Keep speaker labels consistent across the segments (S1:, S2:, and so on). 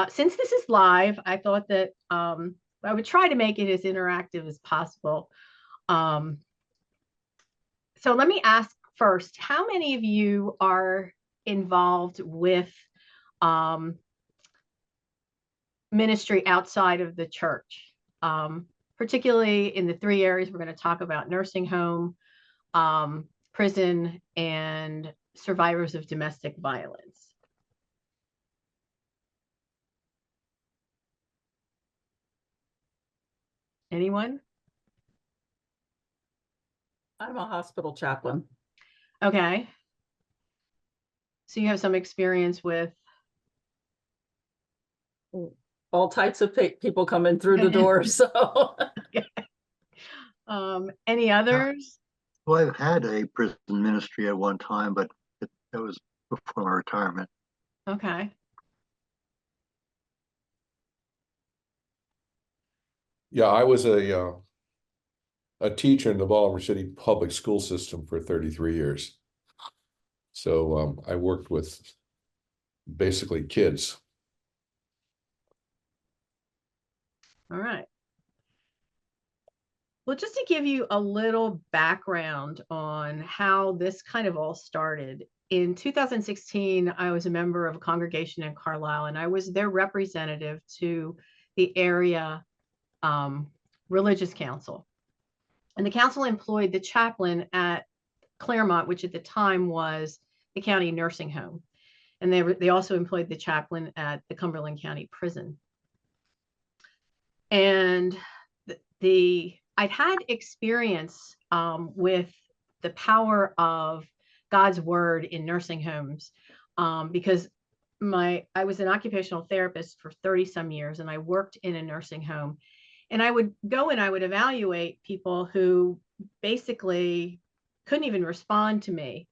S1: Since this is live, I thought that I would try to make it as interactive as possible. Um, so let me ask first, how many of you are involved with um, ministry outside of the church, particularly in the three areas we're going to talk about: nursing home, prison, and survivors of domestic violence? Anyone?
S2: I'm a hospital chaplain.
S1: Okay. So you have some experience with
S2: all types of people coming through the door. So
S1: any others?
S3: Well, I've had a prison ministry at one time, but that was before my retirement.
S1: Okay.
S4: Yeah, I was a teacher in the Baltimore City public school system for 33 years. So I worked with basically kids.
S1: All right. Well, just to give you a little background on how this kind of all started, in 2016, I was a member of a congregation in Carlisle, and I was their representative to the area religious council. And the council employed the chaplain at Claremont, which at the time was the county nursing home. And they also employed the chaplain at the Cumberland County Prison. And I'd had experience with the power of God's word in nursing homes because I was an occupational therapist for 30 some years, and I worked in a nursing home. And I would go and I would evaluate people who basically couldn't even respond to me.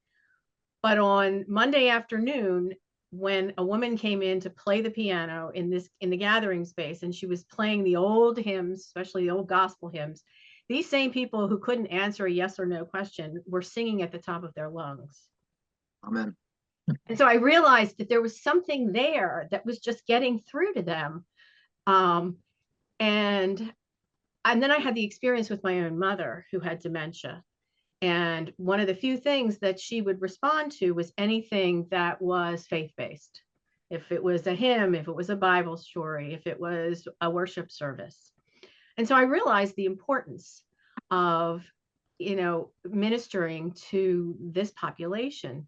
S1: But on Monday afternoon, when a woman came in to play the piano in the gathering space, and she was playing the old hymns, especially the old gospel hymns, these same people who couldn't answer a yes or no question were singing at the top of their lungs.
S3: Amen.
S1: And so I realized that there was something there that was just getting through to them. And then I had the experience with my own mother who had dementia. And one of the few things that she would respond to was anything that was faith-based. If it was a hymn, if it was a Bible story, if it was a worship service. And so I realized the importance of, ministering to this population.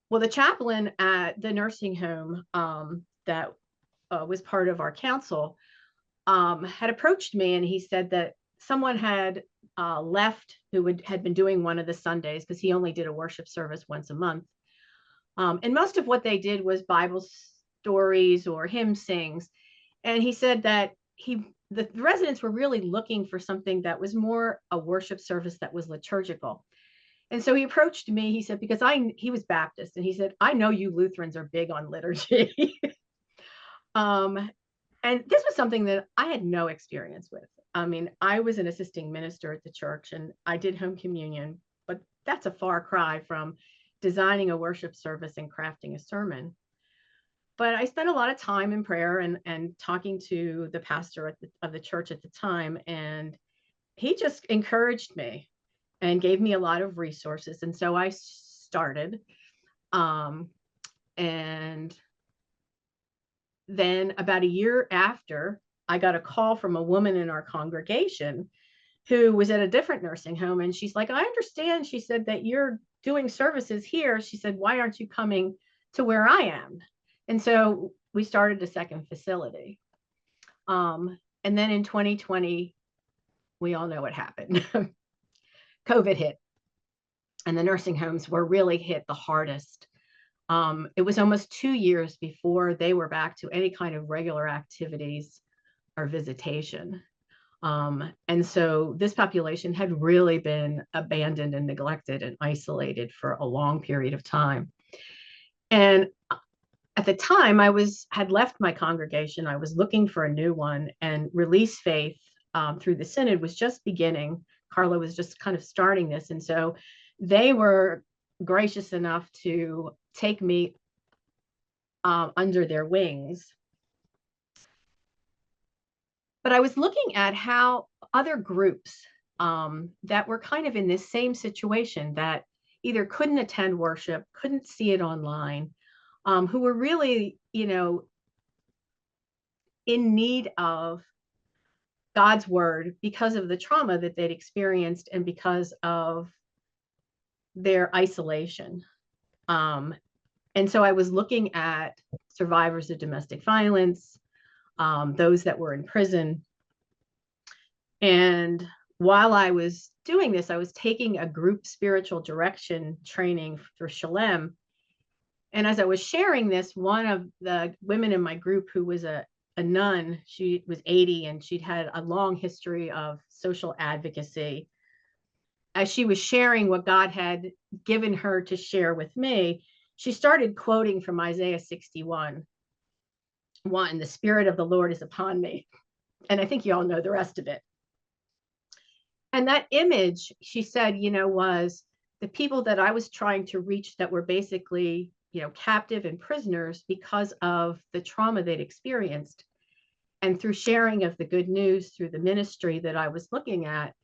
S1: Well, the chaplain at the nursing home that was part of our council had approached me, and he said that someone had left who had been doing one of the Sundays, because he only did a worship service once a month. And most of what they did was Bible stories or hymn sings. And he said that the residents were really looking for something that was more a worship service that was liturgical. And so he approached me, he said, because he was Baptist, and he said, I know you Lutherans are big on liturgy. And this was something that I had no experience with. I mean, I was an assisting minister at the church, and I did home communion, but that's a far cry from designing a worship service and crafting a sermon. But I spent a lot of time in prayer and talking to the pastor of the church at the time, and he just encouraged me and gave me a lot of resources. And so I started. And then about a year after, I got a call from a woman in our congregation who was at a different nursing home. And she's like, I understand, she said, that you're doing services here. She said, why aren't you coming to where I am? And so we started a second facility. And then in 2020, we all know what happened. COVID hit, and the nursing homes were really hit the hardest. It was almost 2 years before they were back to any kind of regular activities or visitation. And so this population had really been abandoned and neglected and isolated for a long period of time. And at the time, had left my congregation. I was looking for a new one, and Release Faith through the Synod was just beginning. Carla was just kind of starting this. And so they were gracious enough to take me under their wings. But I was looking at how other groups that were kind of in this same situation, that either couldn't attend worship, couldn't see it online, who were really, in need of God's word because of the trauma that they'd experienced and because of their isolation. And so I was looking at survivors of domestic violence, those that were in prison. And while I was doing this, I was taking a group spiritual direction training for Shalem. And as I was sharing this, one of the women in my group, who was a nun, she was 80 and she'd had a long history of social advocacy. As she was sharing what God had given her to share with me, she started quoting from Isaiah 61:1, "The Spirit of the Lord is upon me." And I think you all know the rest of it. And that image, she said, was the people that I was trying to reach that were basically, captive and prisoners because of the trauma they'd experienced. And through sharing of the good news through the ministry that I was looking at,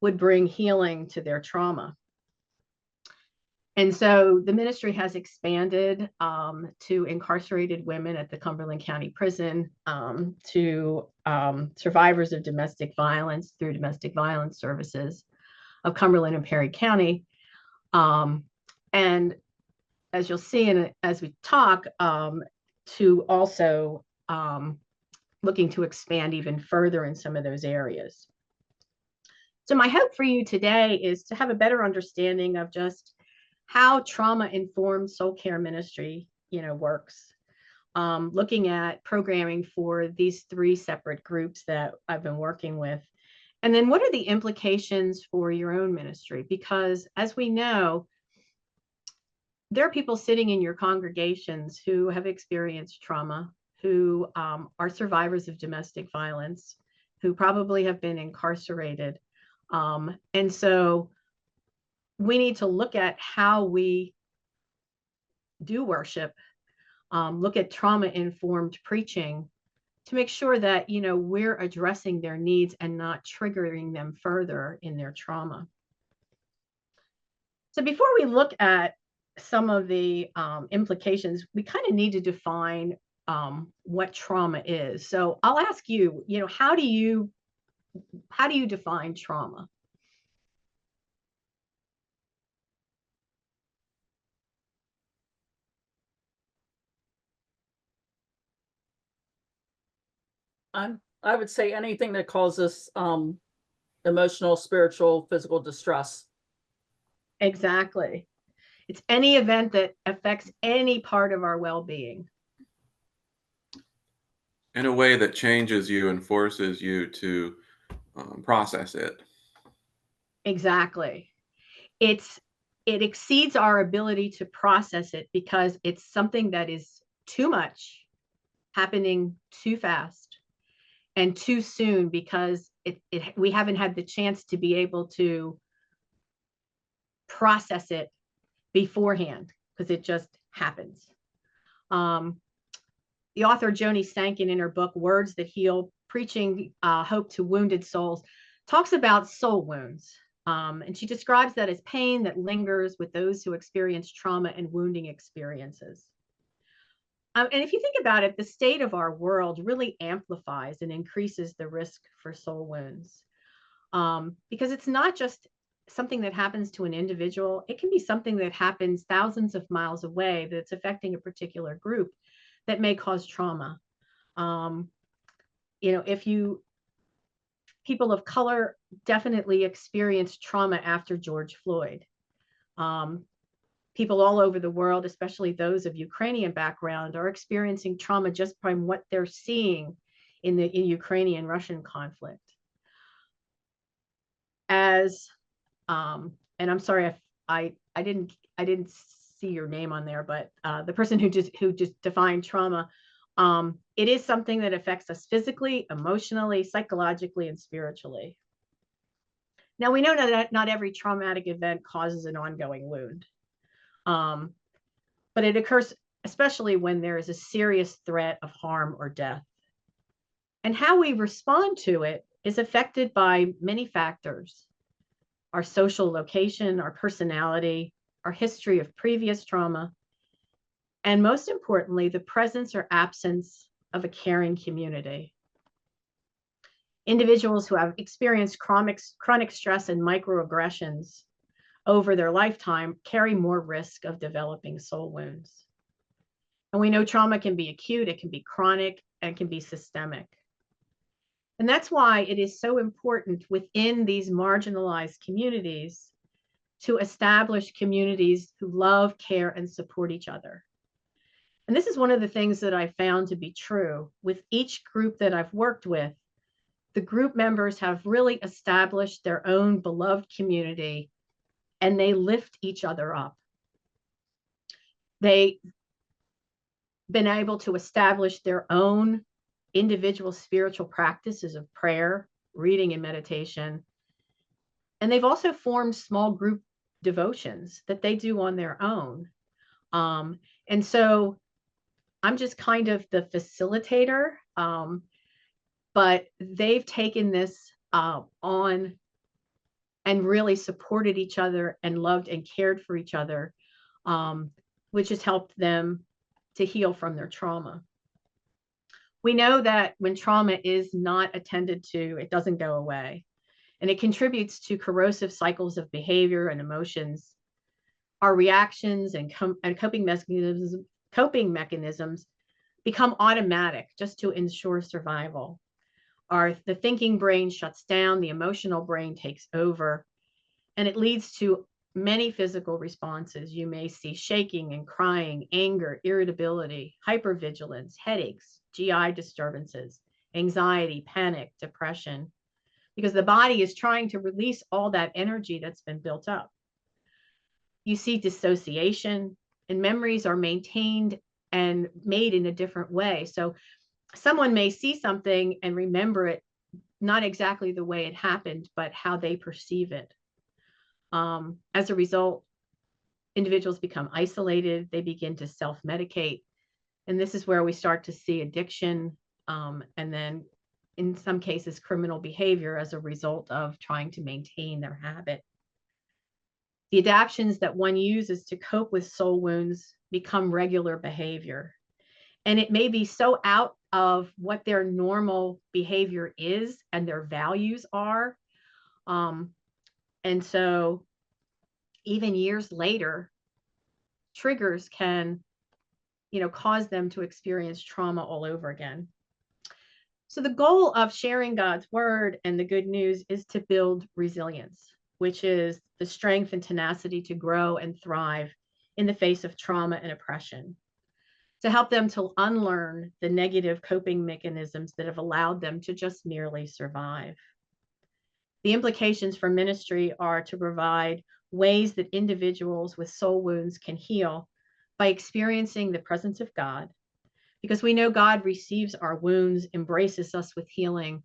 S1: would bring healing to their trauma. And so the ministry has expanded to incarcerated women at the Cumberland County Prison, to survivors of domestic violence through domestic violence services of Cumberland and Perry County. And as you'll see, as we talk, to also looking to expand even further in some of those areas. So my hope for you today is to have a better understanding of just how trauma-informed soul care ministry, works. Looking at programming for these 3 separate groups that I've been working with. And then what are the implications for your own ministry? Because as we know, there are people sitting in your congregations who have experienced trauma, who are survivors of domestic violence, who probably have been incarcerated. And so we need to look at how we do worship, look at trauma-informed preaching to make sure that, we're addressing their needs and not triggering them further in their trauma. So before we look at some of the implications, we kind of need to define what trauma is. So I'll ask you, how do you define trauma?
S2: I would say anything that causes emotional, spiritual, physical distress.
S1: Exactly. It's any event that affects any part of our well-being.
S5: In a way that changes you and forces you to process it.
S1: Exactly. It exceeds our ability to process it because it's something that is too much, happening too fast and too soon, because we haven't had the chance to be able to process it beforehand, because it just happens. The author Joni Stankin, in her book Words That Heal, Preaching Hope to Wounded Souls, talks about soul wounds. And she describes that as pain that lingers with those who experience trauma and wounding experiences. And if you think about it, the state of our world really amplifies and increases the risk for soul wounds, because it's not just something that happens to an individual. It can be something that happens thousands of miles away that's affecting a particular group that may cause trauma. People of color definitely experienced trauma after George Floyd. People all over the world, especially those of Ukrainian background, are experiencing trauma just from what they're seeing in the Ukrainian-Russian conflict. And I'm sorry if I didn't see your name on there, but the person who just defined trauma, it is something that affects us physically, emotionally, psychologically, and spiritually. Now, we know that not every traumatic event causes an ongoing wound, but it occurs especially when there is a serious threat of harm or death. And how we respond to it is affected by many factors: our social location, our personality, our history of previous trauma, and most importantly, the presence or absence of a caring community. Individuals who have experienced chronic stress and microaggressions over their lifetime carry more risk of developing soul wounds. And we know trauma can be acute, it can be chronic, and it can be systemic. And that's why it is so important within these marginalized communities to establish communities who love, care, and support each other. And this is one of the things that I found to be true with each group that I've worked with. The group members have really established their own beloved community, and they lift each other up. They've been able to establish their own individual spiritual practices of prayer, reading, and meditation. And they've also formed small group devotions that they do on their own. And so I'm just kind of the facilitator, but they've taken this on and really supported each other and loved and cared for each other, which has helped them to heal from their trauma. We know that when trauma is not attended to, it doesn't go away, and it contributes to corrosive cycles of behavior and emotions. Our reactions and coping mechanisms become automatic just to ensure survival. The thinking brain shuts down, the emotional brain takes over, and it leads to many physical responses. You may see shaking and crying, anger, irritability, hypervigilance, headaches, GI disturbances, anxiety, panic, depression, because the body is trying to release all that energy that's been built up. You see dissociation, and memories are maintained and made in a different way. So someone may see something and remember it not exactly the way it happened, but how they perceive it. As a result, individuals become isolated, they begin to self-medicate, and this is where we start to see addiction, and then in some cases criminal behavior as a result of trying to maintain their habit. The adaptations that one uses to cope with soul wounds become regular behavior, and it may be so out of what their normal behavior is and their values are. And so even years later, triggers can, cause them to experience trauma all over again. So the goal of sharing God's word and the good news is to build resilience, which is the strength and tenacity to grow and thrive in the face of trauma and oppression, to help them to unlearn the negative coping mechanisms that have allowed them to just merely survive. The implications for ministry are to provide ways that individuals with soul wounds can heal by experiencing the presence of God, because we know God receives our wounds, embraces us with healing,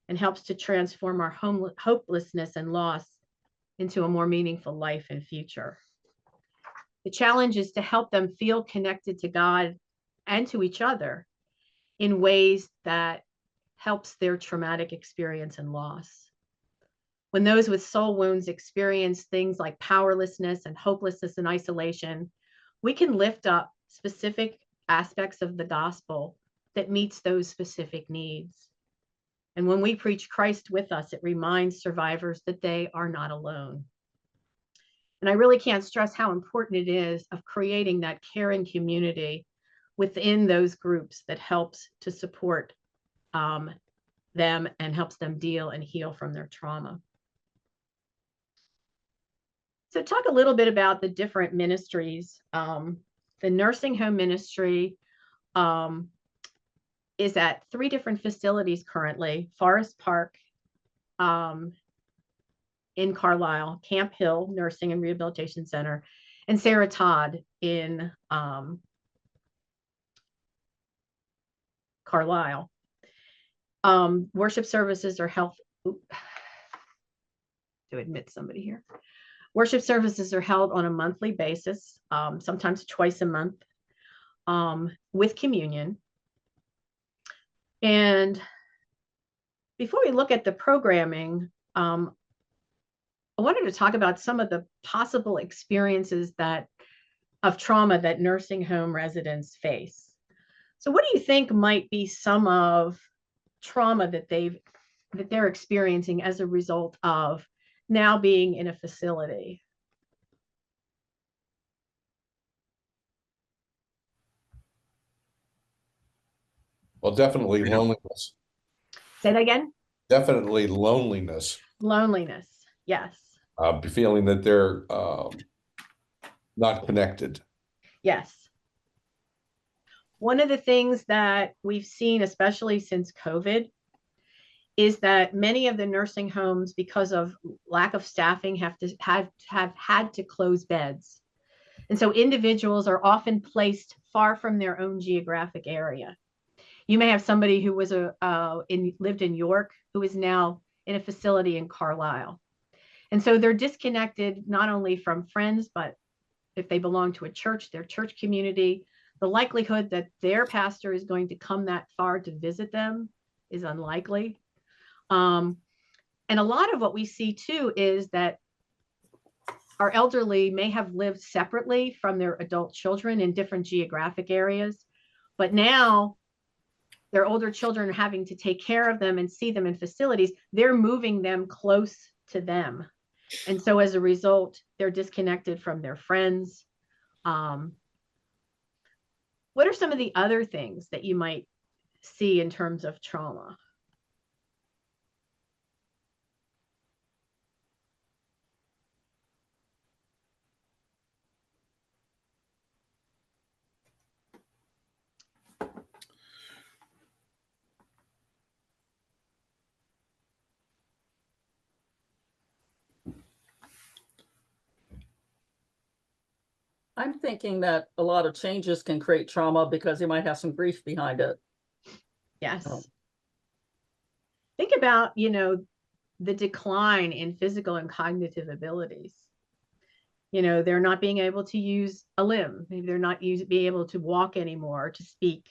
S1: and helps to transform our hopelessness and loss into a more meaningful life and future. The challenge is to help them feel connected to God and to each other in ways that helps their traumatic experience and loss. When those with soul wounds experience things like powerlessness and hopelessness and isolation, we can lift up specific aspects of the gospel that meets those specific needs. And when we preach Christ with us, it reminds survivors that they are not alone. And I really can't stress how important it is of creating that caring community within those groups that helps to support them and helps them deal and heal from their trauma. So talk a little bit about the different ministries. The nursing home ministry is at 3 different facilities currently: Forest Park in Carlisle, Camp Hill Nursing and Rehabilitation Center, and Sarah Todd in Carlisle. Worship services are held. To admit somebody here. Worship services are held on a monthly basis, sometimes twice a month. with communion. And before we look at the programming, I wanted to talk about some of the possible experiences of trauma that nursing home residents face. So what do you think might be some of trauma that they're experiencing as a result of now being in a facility?
S4: Well, definitely loneliness.
S1: Say that again.
S4: Definitely loneliness.
S1: Loneliness. Yes.
S4: Feeling that they're not connected.
S1: Yes. One of the things that we've seen, especially since COVID, is that many of the nursing homes, because of lack of staffing, have had to close beds. And so individuals are often placed far from their own geographic area. You may have somebody who was lived in York who is now in a facility in Carlisle. And so they're disconnected not only from friends, but if they belong to a church, their church community, the likelihood that their pastor is going to come that far to visit them is unlikely. And a lot of what we see too is that our elderly may have lived separately from their adult children in different geographic areas, but now their older children are having to take care of them and see them in facilities. They're moving them close to them. And so as a result, they're disconnected from their friends. What are some of the other things that you might see in terms of trauma?
S2: I'm thinking that a lot of changes can create trauma because they might have some grief behind it.
S1: Yes.
S2: Oh.
S1: Think about, the decline in physical and cognitive abilities. They're not being able to use a limb. Maybe they're not be able to walk anymore, or to speak,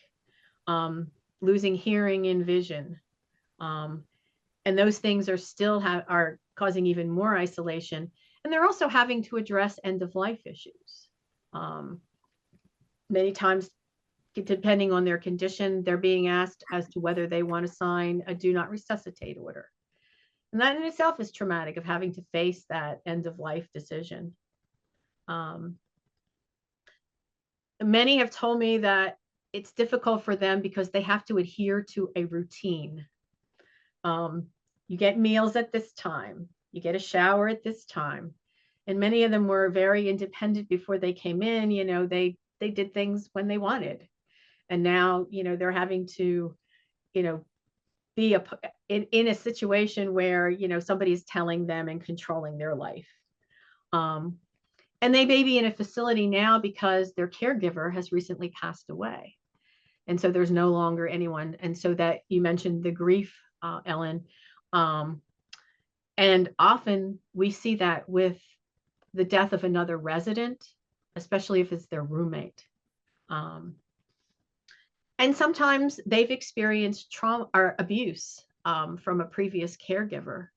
S1: losing hearing and vision. And those things are causing even more isolation. And they're also having to address end of life issues. Many times, depending on their condition, they're being asked as to whether they want to sign a do not resuscitate order. And that in itself is traumatic, of having to face that end of life decision. Many have told me that it's difficult for them because they have to adhere to a routine. You get meals at this time, you get a shower at this time. And many of them were very independent before they came in. They did things when they wanted. And now, they're having to, be in a situation where, somebody's telling them and controlling their life. And they may be in a facility now because their caregiver has recently passed away. And so there's no longer anyone. And so that you mentioned the grief, Ellen. And often we see that with the death of another resident, especially if it's their roommate. And sometimes they've experienced trauma or abuse from a previous caregiver,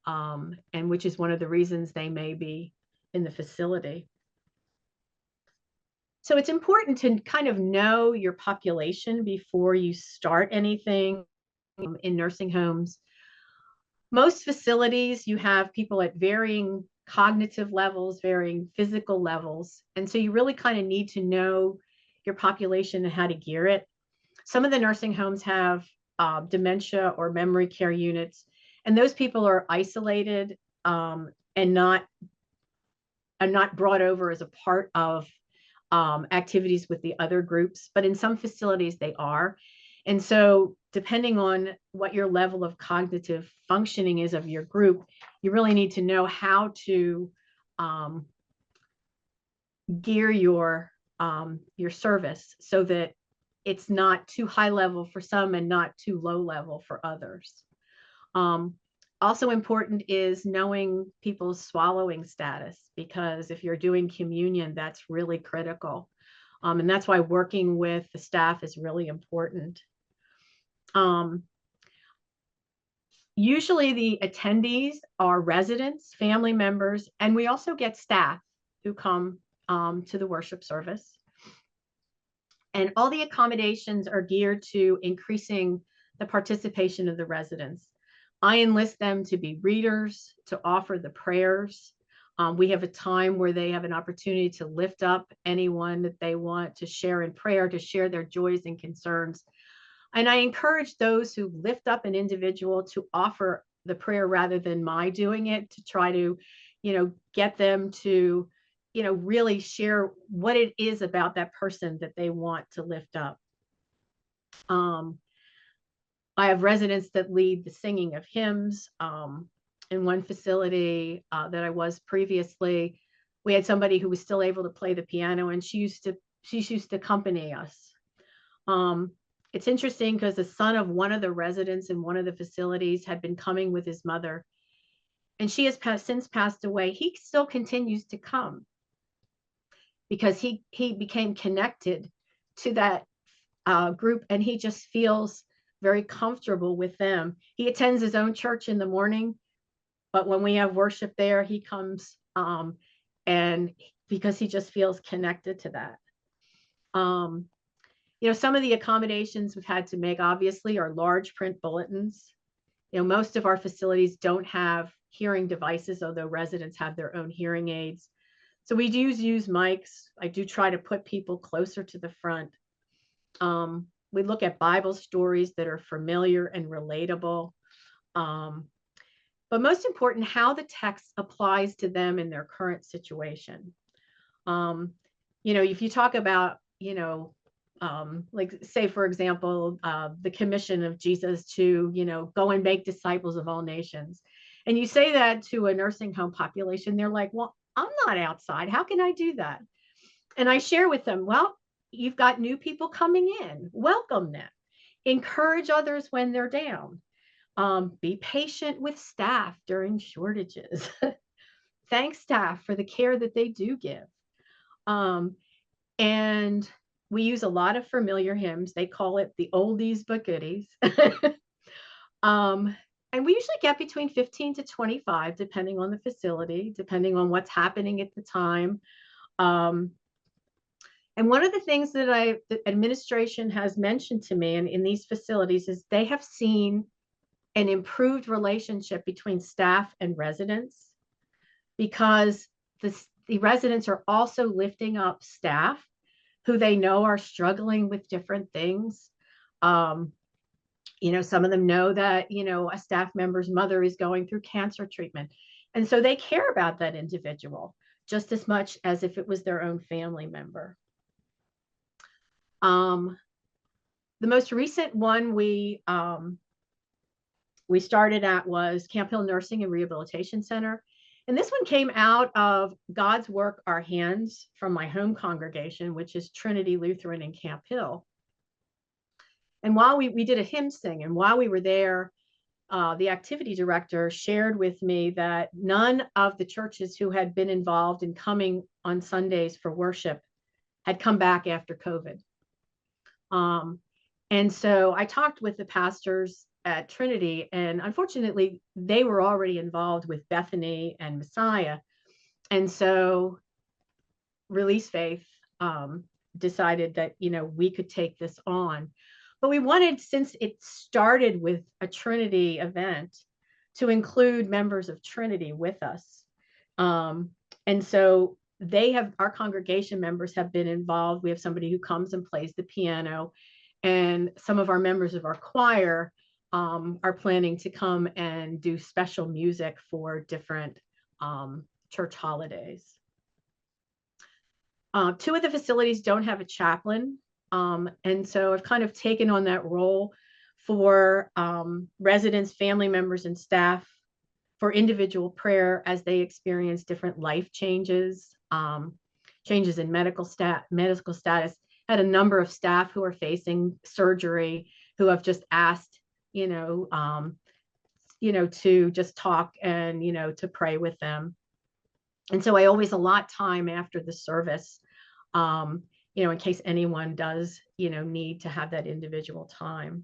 S1: and which is one of the reasons they may be in the facility. So it's important to kind of know your population before you start anything in nursing homes. Most facilities, you have people at varying cognitive levels, varying physical levels. And so you really kind of need to know your population and how to gear it. Some of the nursing homes have dementia or memory care units, and those people are isolated and not brought over as a part of activities with the other groups. But in some facilities, they are. And so depending on what your level of cognitive functioning is of your group, you really need to know how to gear your service so that it's not too high level for some and not too low level for others. Also important is knowing people's swallowing status, because if you're doing communion, that's really critical. And that's why working with the staff is really important. Usually the attendees are residents, family members, and we also get staff who come to the worship service. And all the accommodations are geared to increasing the participation of the residents. I enlist them to be readers, to offer the prayers. We have a time where they have an opportunity to lift up anyone that they want to share in prayer, to share their joys and concerns. And I encourage those who lift up an individual to offer the prayer rather than my doing it, to try to, get them to, really share what it is about that person that they want to lift up. I have residents that lead the singing of hymns. In one facility that I was previously, we had somebody who was still able to play the piano, and she used to accompany us. It's interesting because the son of one of the residents in one of the facilities had been coming with his mother, and she has since passed away. He still continues to come because he became connected to that group, and he just feels very comfortable with them. He attends his own church in the morning, but when we have worship there, he comes, and because he just feels connected to that. Some of the accommodations we've had to make, obviously, are large print bulletins. Most of our facilities don't have hearing devices, although residents have their own hearing aids. So we do use mics. I do try to put people closer to the front. We look at Bible stories that are familiar and relatable. But most important, how the text applies to them in their current situation. If you talk about, like, say, for example, the commission of Jesus to, go and make disciples of all nations. And you say that to a nursing home population, they're like, well, I'm not outside. How can I do that? And I share with them, well, you've got new people coming in. Welcome them. Encourage others when they're down. Be patient with staff during shortages. Thank staff for the care that they do give. And we use a lot of familiar hymns. They call it the oldies but goodies. And we usually get between 15 to 25, depending on the facility, depending on what's happening at the time. And one of the things that the administration has mentioned to me in these facilities is they have seen an improved relationship between staff and residents, because the residents are also lifting up staff who they know are struggling with different things. Some of them know that, a staff member's mother is going through cancer treatment. And so they care about that individual just as much as if it was their own family member. The most recent one we started at was Camp Hill Nursing and Rehabilitation Center. And this one came out of God's Work, Our Hands, from my home congregation, which is Trinity Lutheran in Camp Hill. And while we did a hymn sing, and while we were there, the activity director shared with me that none of the churches who had been involved in coming on Sundays for worship had come back after COVID. And so I talked with the pastors at Trinity, and unfortunately, they were already involved with Bethany and Messiah. And so Release Faith decided that, we could take this on. But we wanted, since it started with a Trinity event, to include members of Trinity with us. And so our congregation members have been involved. We have somebody who comes and plays the piano, and some of our members of our choir are planning to come and do special music for different church holidays. 2 of the facilities don't have a chaplain. And so I've kind of taken on that role for residents, family members, and staff for individual prayer as they experience different life changes, changes in medical status. Had a number of staff who are facing surgery who have just asked, to just talk and, to pray with them. And so I always allot time after the service in case anyone does, need to have that individual time.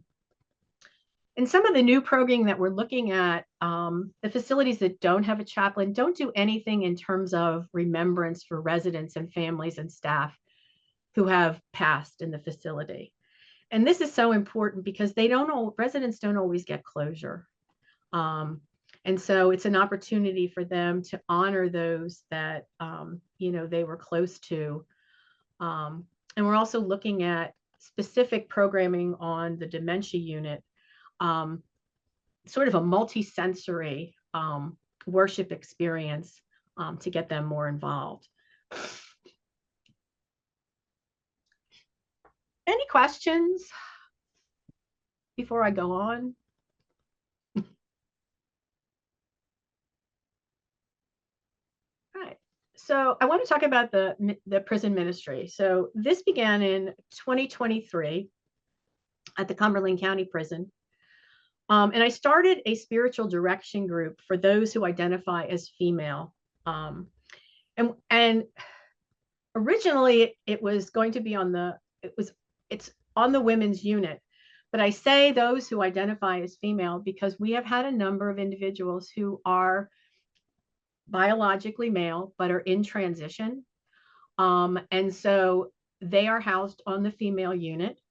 S1: And some of the new programming that we're looking at, the facilities that don't have a chaplain don't do anything in terms of remembrance for residents and families and staff who have passed in the facility. And this is so important because residents don't always get closure. And so it's an opportunity for them to honor those that, they were close to. And we're also looking at specific programming on the dementia unit, sort of a multi-sensory worship experience to get them more involved. Any questions before I go on? All right. So I want to talk about the prison ministry. So this began in 2023 at the Cumberland County Prison. And I started a spiritual direction group for those who identify as female. And originally it was going to be it's on the women's unit. But I say those who identify as female because we have had a number of individuals who are biologically male, but are in transition. And so they are housed on the female unit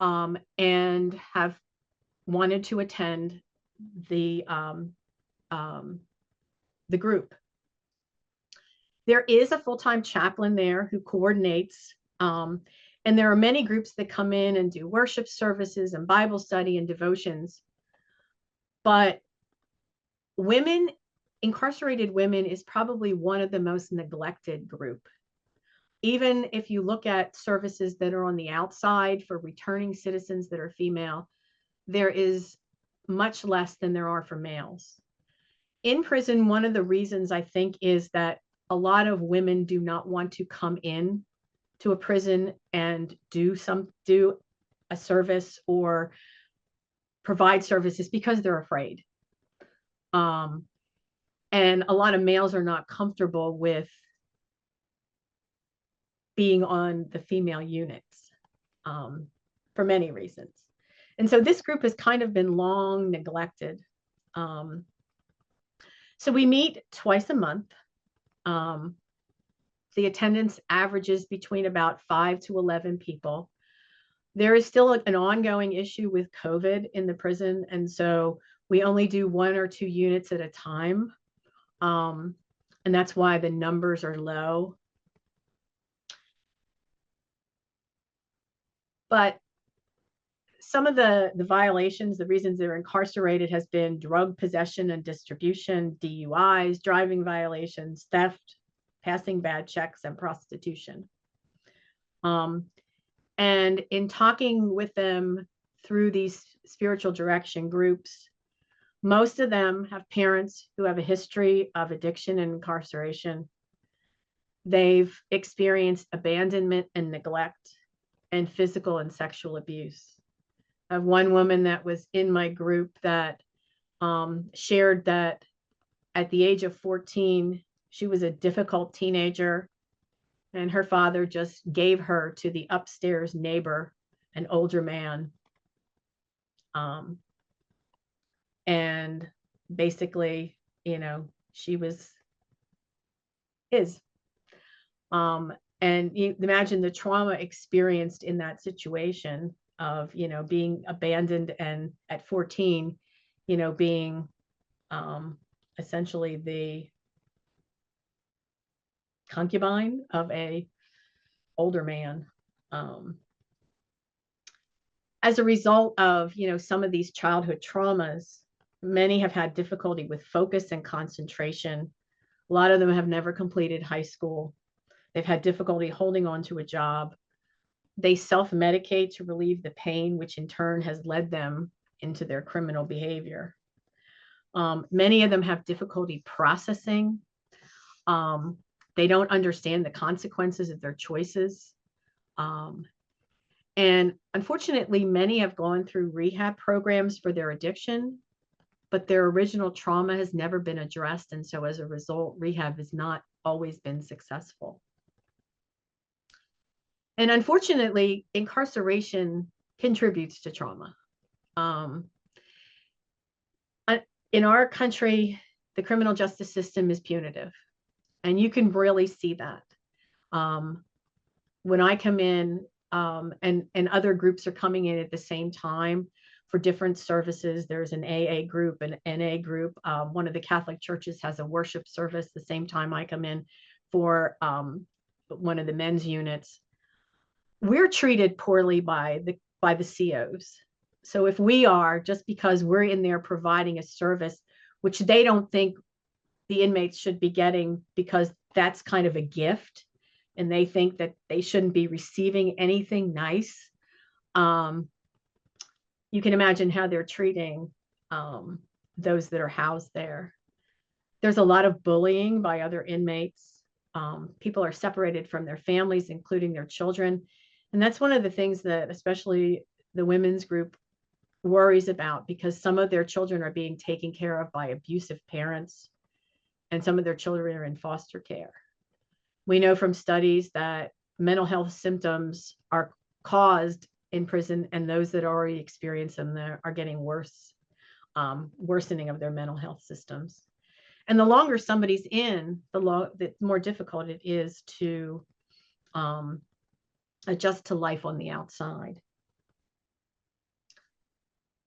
S1: and have wanted to attend the group. There is a full-time chaplain there who coordinates, and there are many groups that come in and do worship services and Bible study and devotions. But incarcerated women is probably one of the most neglected group. Even if you look at services that are on the outside for returning citizens that are female, there is much less than there are for males. In prison, one of the reasons I think is that a lot of women do not want to come in to a prison and do a service or provide services because they're afraid. And a lot of males are not comfortable with being on the female units for many reasons. And so this group has kind of been long neglected. So we meet twice a month. The attendance averages between about 5 to 11 people. There is still an ongoing issue with COVID in the prison. And so we only do 1 or 2 units at a time. And that's why the numbers are low. But some of the violations, the reasons they're incarcerated has been drug possession and distribution, DUIs, driving violations, theft, passing bad checks, and prostitution. And in talking with them through these spiritual direction groups, most of them have parents who have a history of addiction and incarceration. They've experienced abandonment and neglect and physical and sexual abuse. I have one woman that was in my group that shared that at the age of 14, she was a difficult teenager, and her father just gave her to the upstairs neighbor, an older man. And basically, she was his. And you imagine the trauma experienced in that situation of, being abandoned, and at 14, being essentially the concubine of a older man. As a result of, some of these childhood traumas, many have had difficulty with focus and concentration. A lot of them have never completed high school. They've had difficulty holding on to a job. They self-medicate to relieve the pain, which in turn has led them into their criminal behavior. Many of them have difficulty processing. They don't understand the consequences of their choices. And unfortunately, many have gone through rehab programs for their addiction, but their original trauma has never been addressed. And so as a result, rehab has not always been successful. And unfortunately, incarceration contributes to trauma. In our country, the criminal justice system is punitive, and you can really see that. When I come in, and other groups are coming in at the same time for different services. There's an AA group, an NA group. One of the Catholic churches has a worship service the same time I come in for one of the men's units. We're treated poorly by the COs. So if we are, just because we're in there providing a service, which they don't think the inmates should be getting because that's kind of a gift, and they think that they shouldn't be receiving anything nice, you can imagine how they're treating those that are housed there. There's a lot of bullying by other inmates. People are separated from their families, including their children. And that's one of the things that especially the women's group worries about, because some of their children are being taken care of by abusive parents, and some of their children are in foster care. We know from studies that mental health symptoms are caused in prison, and those that already experience them are getting worse, worsening of their mental health systems. And the longer somebody's in, the more difficult it is to adjust to life on the outside.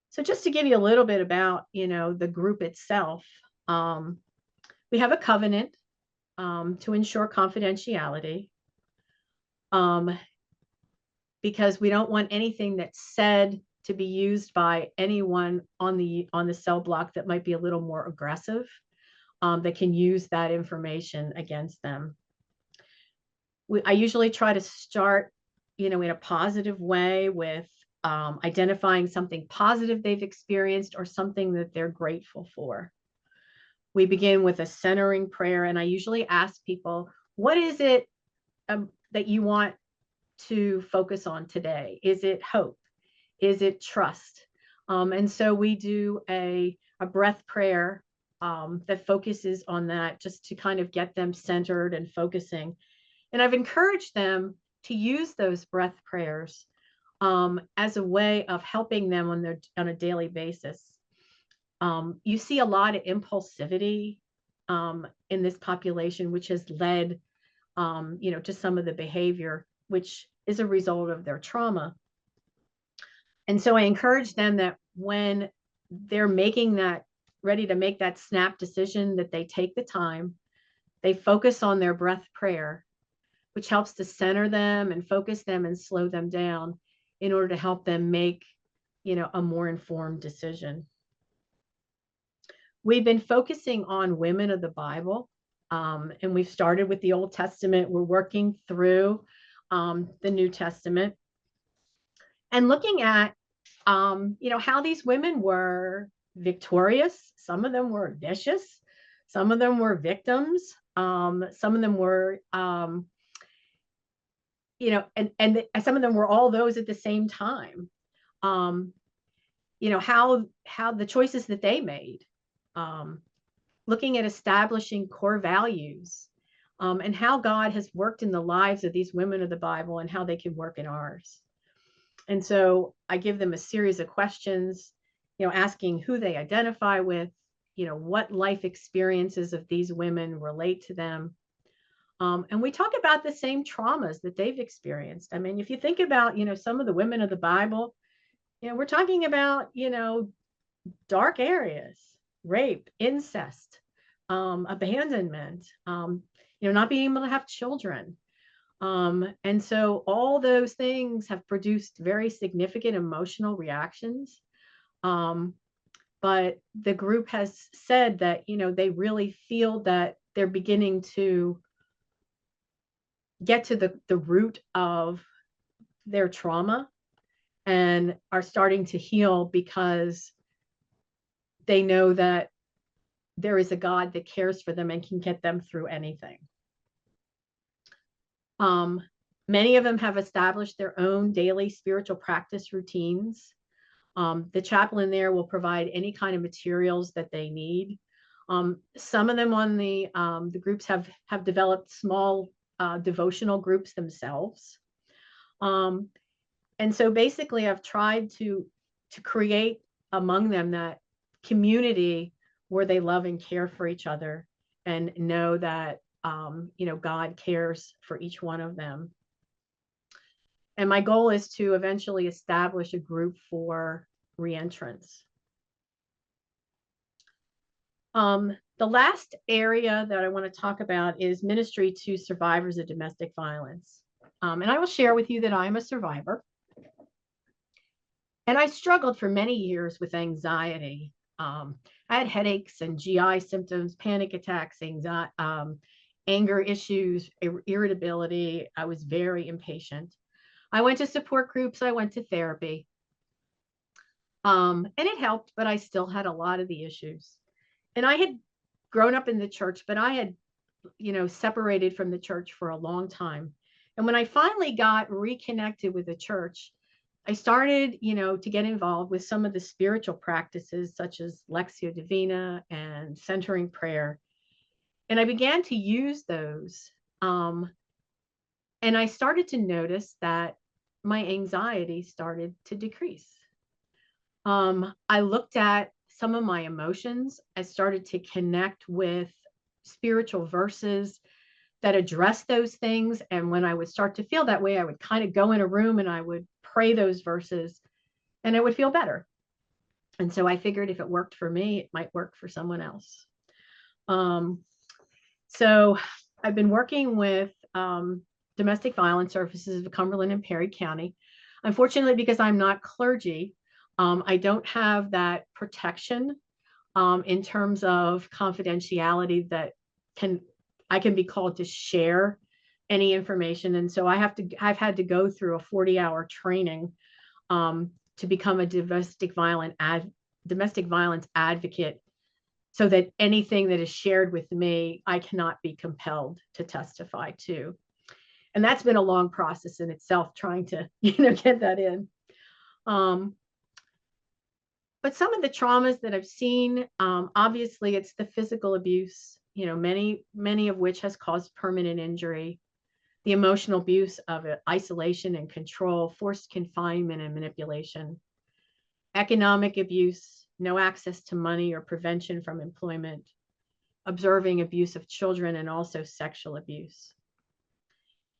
S1: So just to give you a little bit about, the group itself, we have a covenant to ensure confidentiality, because we don't want anything that's said to be used by anyone on the cell block that might be a little more aggressive, that can use that information against them. I usually try to start, in a positive way with identifying something positive they've experienced or something that they're grateful for. We begin with a centering prayer, and I usually ask people, what is it that you want to focus on today? Is it hope? Is it trust? And so we do a breath prayer that focuses on that, just to kind of get them centered and focusing. And I've encouraged them to use those breath prayers as a way of helping them on a daily basis. You see a lot of impulsivity in this population, which has led, to some of the behavior, which is a result of their trauma. And so I encourage them that when they're ready to make that snap decision, that they take the time, they focus on their breath prayer, which helps to center them and focus them and slow them down in order to help them make, a more informed decision. We've been focusing on women of the Bible, and we've started with the Old Testament. We're working through the New Testament and looking at, how these women were victorious. Some of them were vicious. Some of them were victims. Some of them were, and some of them were all those at the same time. How the choices that they made, looking at establishing core values, and how God has worked in the lives of these women of the Bible and how they can work in ours. And so I give them a series of questions, asking who they identify with, what life experiences of these women relate to them. And we talk about the same traumas that they've experienced. I mean, if you think about, some of the women of the Bible, we're talking about, dark areas, rape, incest, abandonment, not being able to have children. And so all those things have produced very significant emotional reactions. But the group has said that, they really feel that they're beginning to get to the root of their trauma and are starting to heal, because they know that there is a God that cares for them and can get them through anything. Many of them have established their own daily spiritual practice routines. The chaplain there will provide any kind of materials that they need. Some of them on the groups have developed small devotional groups themselves. And so basically I've tried to create among them that community where they love and care for each other and know that, God cares for each one of them. And my goal is to eventually establish a group for reentrants. The last area that I want to talk about is ministry to survivors of domestic violence. And I will share with you that I'm a survivor. And I struggled for many years with anxiety. I had headaches and GI symptoms, panic attacks, anxiety, anger issues, irritability. I was very impatient. I went to support groups. I went to therapy. And it helped, but I still had a lot of the issues. And I had grown up in the church, but I had, separated from the church for a long time. And when I finally got reconnected with the church, I started, to get involved with some of the spiritual practices such as Lectio Divina and centering prayer. And I began to use those. And I started to notice that my anxiety started to decrease. I looked at some of my emotions. I started to connect with spiritual verses that address those things. And when I would start to feel that way, I would kind of go in a room and I would pray those verses and it would feel better. And so I figured if it worked for me, it might work for someone else. So I've been working with domestic violence services of Cumberland and Perry County. Unfortunately, because I'm not clergy, I don't have that protection in terms of confidentiality that I can be called to share any information. And so I've had to go through a 40-hour training to become a domestic violence advocate, so that anything that is shared with me, I cannot be compelled to testify to. And that's been a long process in itself, trying to, get that in. But some of the traumas that I've seen, obviously it's the physical abuse, many of which has caused permanent injury, the emotional abuse of isolation and control, forced confinement and manipulation, economic abuse, no access to money or prevention from employment, observing abuse of children, and also sexual abuse.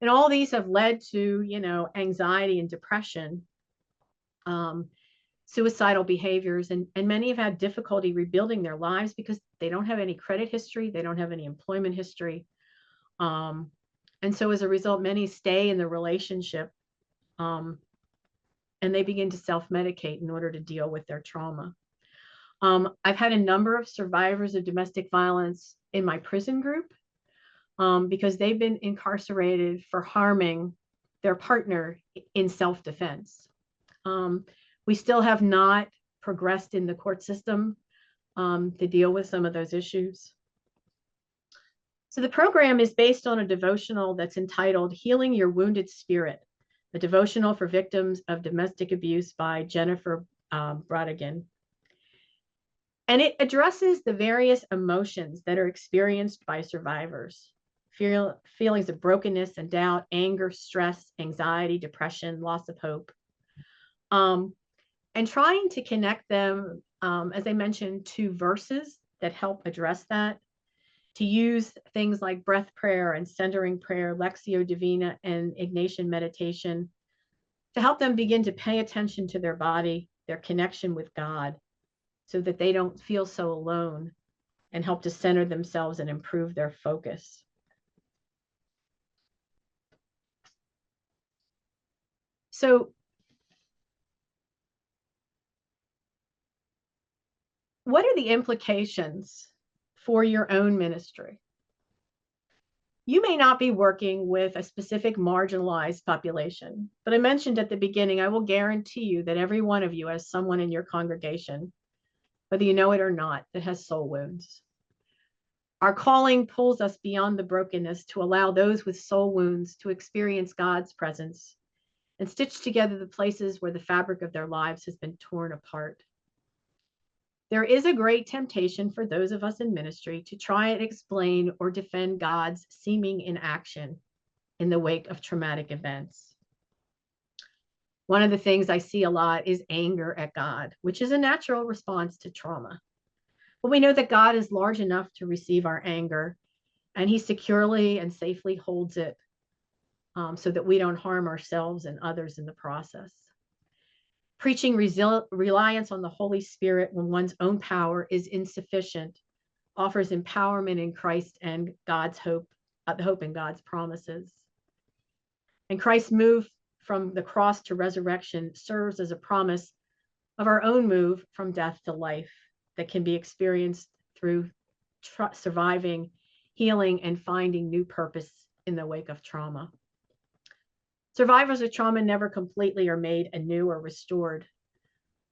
S1: And all these have led to, anxiety and depression, suicidal behaviors, and many have had difficulty rebuilding their lives because they don't have any credit history, they don't have any employment history. And so as a result, many stay in the relationship and they begin to self-medicate in order to deal with their trauma. I've had a number of survivors of domestic violence in my prison group because they've been incarcerated for harming their partner in self-defense. We still have not progressed in the court system to deal with some of those issues. So the program is based on a devotional that's entitled Healing Your Wounded Spirit, a devotional for victims of domestic abuse by Jennifer Brodigan. And it addresses the various emotions that are experienced by survivors. Feelings of brokenness and doubt, anger, stress, anxiety, depression, loss of hope. And trying to connect them, as I mentioned, to verses that help address that, to use things like breath prayer and centering prayer, Lectio Divina, and Ignatian meditation to help them begin to pay attention to their body, their connection with God, so that they don't feel so alone, and help to center themselves and improve their focus. So what are the implications for your own ministry? You may not be working with a specific marginalized population, but I mentioned at the beginning, I will guarantee you that every one of you has someone in your congregation, whether you know it or not, that has soul wounds. Our calling pulls us beyond the brokenness to allow those with soul wounds to experience God's presence and stitch together the places where the fabric of their lives has been torn apart. There is a great temptation for those of us in ministry to try and explain or defend God's seeming inaction in the wake of traumatic events. One of the things I see a lot is anger at God, which is a natural response to trauma. But we know that God is large enough to receive our anger, and he securely and safely holds it so that we don't harm ourselves and others in the process. Preaching reliance on the Holy Spirit when one's own power is insufficient offers empowerment in Christ and God's hope, the hope in God's promises. And Christ's move from the cross to resurrection serves as a promise of our own move from death to life that can be experienced through surviving, healing, and finding new purpose in the wake of trauma. Survivors of trauma never completely are made anew or restored,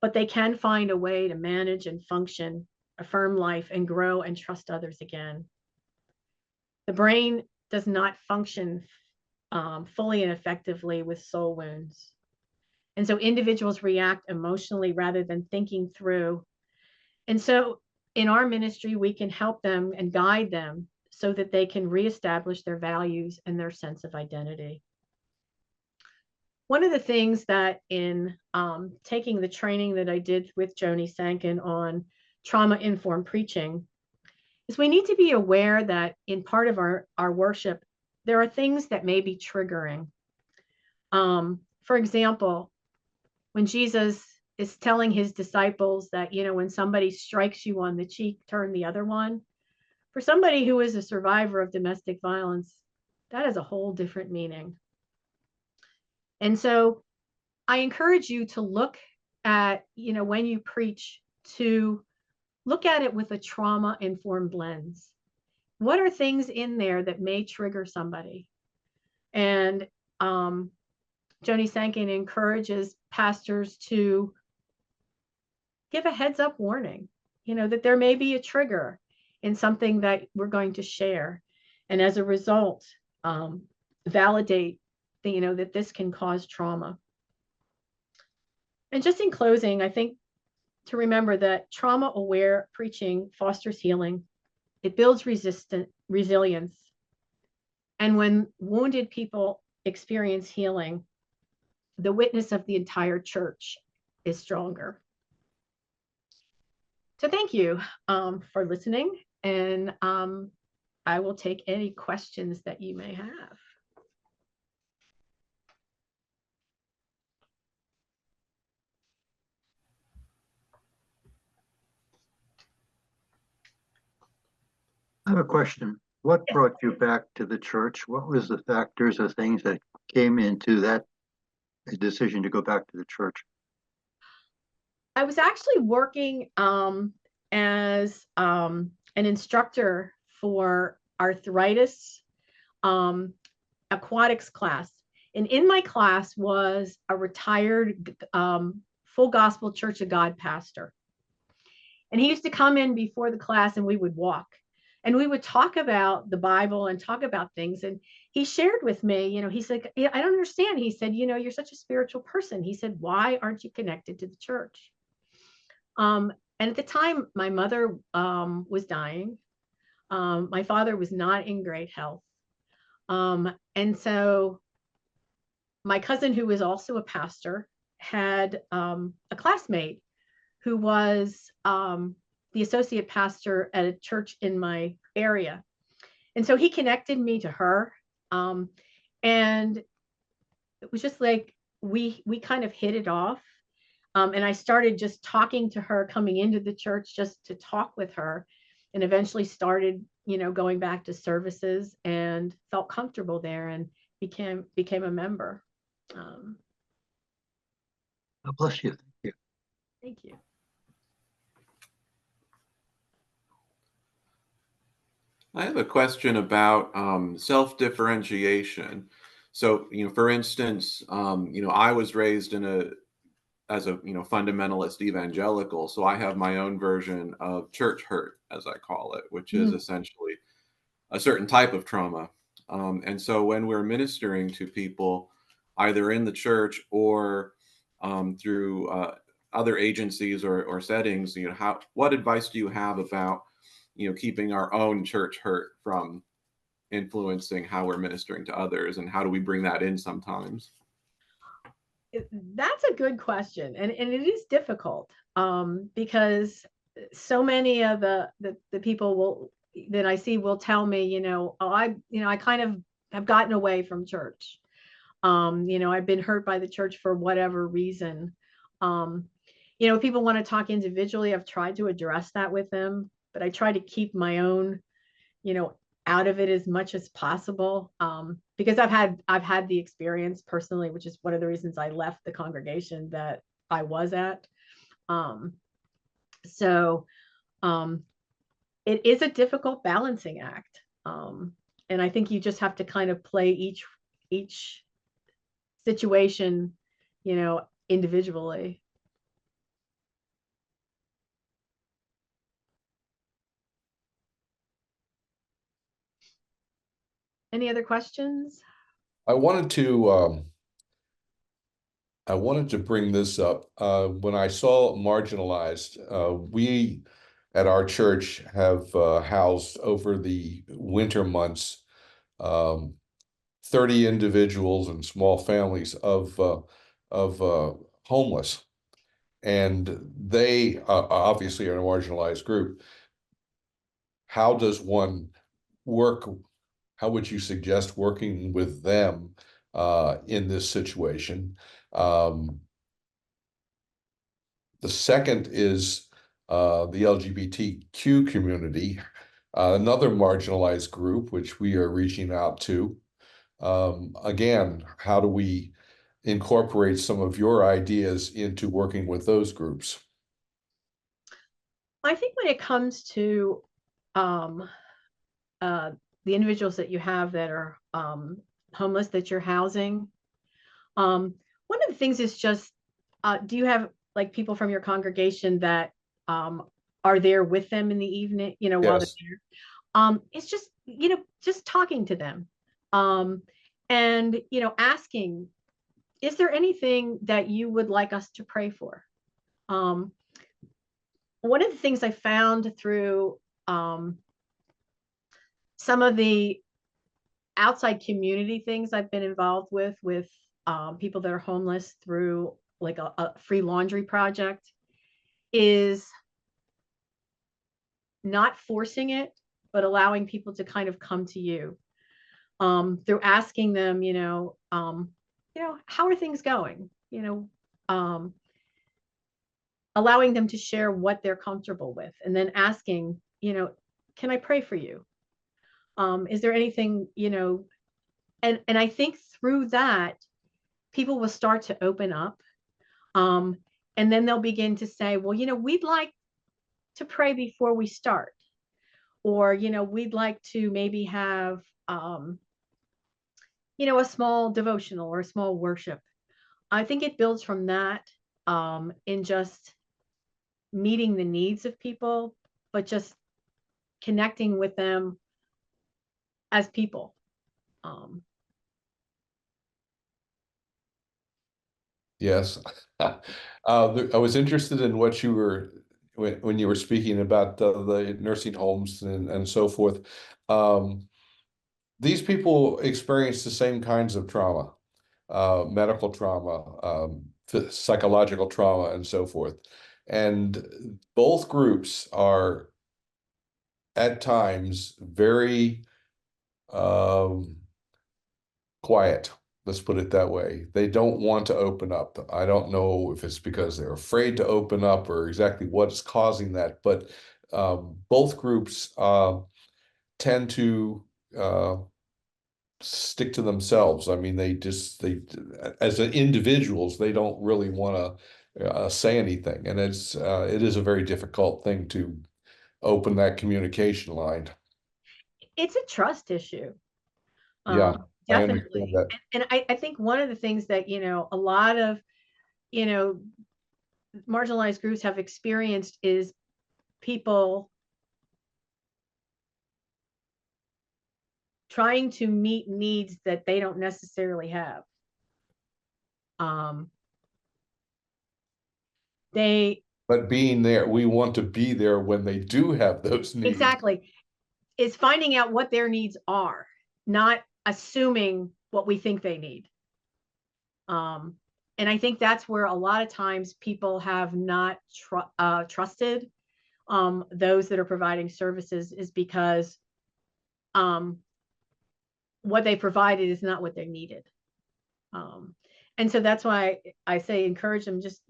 S1: but they can find a way to manage and function, affirm life, and grow and trust others again. The brain does not function fully and effectively with soul wounds. And so individuals react emotionally rather than thinking through. And so in our ministry, we can help them and guide them so that they can reestablish their values and their sense of identity. One of the things that in taking the training that I did with Joni Sankin on trauma-informed preaching is we need to be aware that in part of our worship, there are things that may be triggering. For example, when Jesus is telling his disciples that, when somebody strikes you on the cheek, turn the other one. For somebody who is a survivor of domestic violence, that is a whole different meaning. And so I encourage you to look at, when you preach, to look at it with a trauma-informed lens. What are things in there that may trigger somebody? And Joni Sankin encourages pastors to give a heads up warning, that there may be a trigger in something that we're going to share. And as a result, validate that this can cause trauma. And just in closing, I think to remember that trauma-aware preaching fosters healing. It builds resilience. And when wounded people experience healing, the witness of the entire church is stronger. So thank you for listening, and I will take any questions that you may have.
S3: I have a question. What brought you back to the church? What was the factors or things that came into that decision to go back to the church?
S1: I was actually working as an instructor for arthritis aquatics class. And in my class was a retired Full Gospel Church of God pastor. And he used to come in before the class and we would walk. And we would talk about the Bible and talk about things. And he shared with me, he said, I don't understand. He said, you're such a spiritual person. He said, why aren't you connected to the church? And at the time, my mother was dying. My father was not in great health. And so my cousin, who was also a pastor, had a classmate who was the associate pastor at a church in my area. And so he connected me to her. And it was just like, we kind of hit it off. And I started just talking to her, coming into the church just to talk with her, and eventually started, going back to services and felt comfortable there and became a member.
S3: God bless you. Thank you.
S1: Thank you.
S5: I have a question about self-differentiation. So, for instance, I was raised as a fundamentalist evangelical, so I have my own version of church hurt, as I call it, which is essentially a certain type of trauma. And so when we're ministering to people, either in the church or through other agencies or settings, what advice do you have about keeping our own church hurt from influencing how we're ministering to others, and how do we bring that in sometimes?
S1: That's a good question, and it is difficult, because so many of the people that I see will tell me, oh, I kind of have gotten away from church. I've been hurt by the church for whatever reason. Um, people want to talk individually. I've tried to address that with them, but I try to keep my own, you know, out of it as much as possible, because I've had the experience personally, which is one of the reasons I left the congregation that I was at. Um, so it is a difficult balancing act, and I think you just have to kind of play each situation, individually. Any other questions?
S4: I wanted to bring this up. When I saw marginalized, we at our church have housed over the winter months 30 individuals and small families of homeless, and they obviously are a marginalized group. How does one work? How would you suggest working with them in this situation? The second is the LGBTQ community, another marginalized group, which we are reaching out to. Again, how do we incorporate some of your ideas into working with those groups?
S1: I think when it comes to um, uh, the individuals that you have that are homeless that you're housing, one of the things is just, do you have like people from your congregation that um, are there with them in the evening, while they're
S4: Yes.
S1: there? It's just, just talking to them, and, asking, is there anything that you would like us to pray for? Um, One of the things I found through some of the outside community things I've been involved with people that are homeless through like a free laundry project is not forcing it, but allowing people to kind of come to you, through asking them, how are things going? Allowing them to share what they're comfortable with, and then asking, can I pray for you? Is there anything, and I think through that, people will start to open up. Um, and then they'll begin to say, well, we'd like to pray before we start, or, we'd like to maybe have, a small devotional or a small worship. I think it builds from that, in just meeting the needs of people, but just connecting with them as people. Um,
S4: Yes. I was interested in what you were when you were speaking about the nursing homes and so forth. These people experience the same kinds of trauma, medical trauma, psychological trauma, and so forth. And both groups are at times very um, quiet. Let's put it that way. They don't want to open up. I don't know if it's because they're afraid to open up or exactly what's causing that, but both groups tend to stick to themselves. I mean, they as individuals, they don't really want to say anything, and it is a very difficult thing to open that communication line.
S1: it's a trust issue.
S4: Yeah, I understand
S1: Definitely.
S4: that.
S1: And I think one of the things that, a lot of, you know, marginalized groups have experienced is people trying to meet needs that they don't necessarily have. Um, they
S4: But being there, we want to be there when they do have those needs.
S1: exactly is finding out what their needs are, not assuming what we think they need. Um, And I think that's where a lot of times people have not trusted those that are providing services, is because what they provided is not what they needed. And so that's why I say encourage them, just,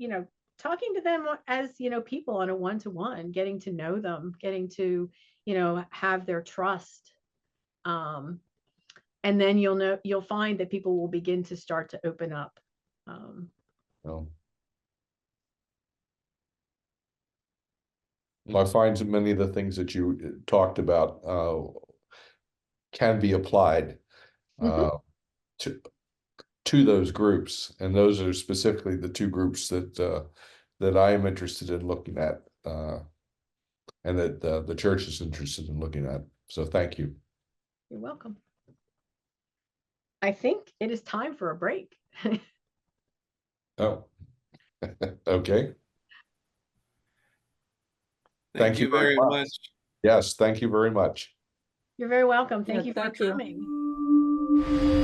S1: talking to them as, people on a one-to-one, getting to know them, getting to, have their trust. And then you'll find that people will begin to start to open up.
S4: Well, I find that many of the things that you talked about can be applied to those groups, and those are specifically the two groups that I am interested in looking at, and that the church is interested in looking at. So thank you.
S1: You're welcome. I think it is time for a break.
S4: Oh, okay.
S5: Thank you very much.
S4: Yes, thank you very much.
S1: You're very welcome. Thank
S2: Yeah,
S1: you for
S2: thank you.
S1: coming.